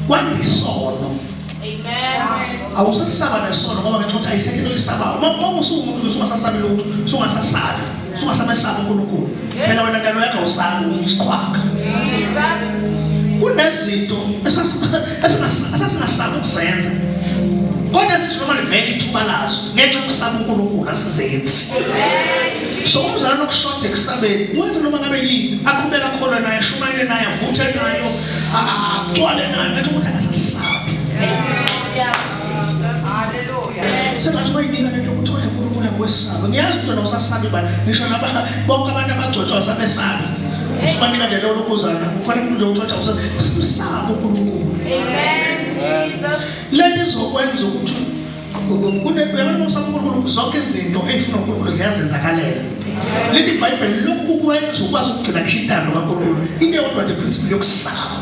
kwandisono. Awusasaba nesono ngoba ngenxa ukuthi ayisekho isaba. Uma usumuntu usungasasabi lutho, usungasasabi, usungasamesaba uNkulunkulu. Phela wena ndalo yakho awusabi isiqhwaga. Jesus. Kunezinto esasingasabi ukuzenza. Kodwa sithi noma livele ithuba lazo ngenxa yokusaba uNkulunkulu asizenzi. So umzalwane okushoda ekusabeni wenza noma ngabe yini aqhubeka khona naye shumayele naye avuthe nayo agcwale nayo ngenxa ukuthi akasasabi. Sengathi wayinika lento yokuthola uNkulunkulu akwesaba. Ngiyazi ukuthi awusasabi bani ngisho bonke abantu abagcotshwa asabesabi. Usibanika nje leyo lokuzana kukhona umuntu nje uthola usabe uNkulunkulu. Jesus. Lento izokwenza ukuthi uyabona usaba uNkulunkulu zonke izinto ezifuna uNkulunkulu ziyazenzakalela. Leli iBhayibheli lokhu ukwenza ukwazi ukugcina khintana kaNkulunkulu. Into yodwa nje principle yokusaba.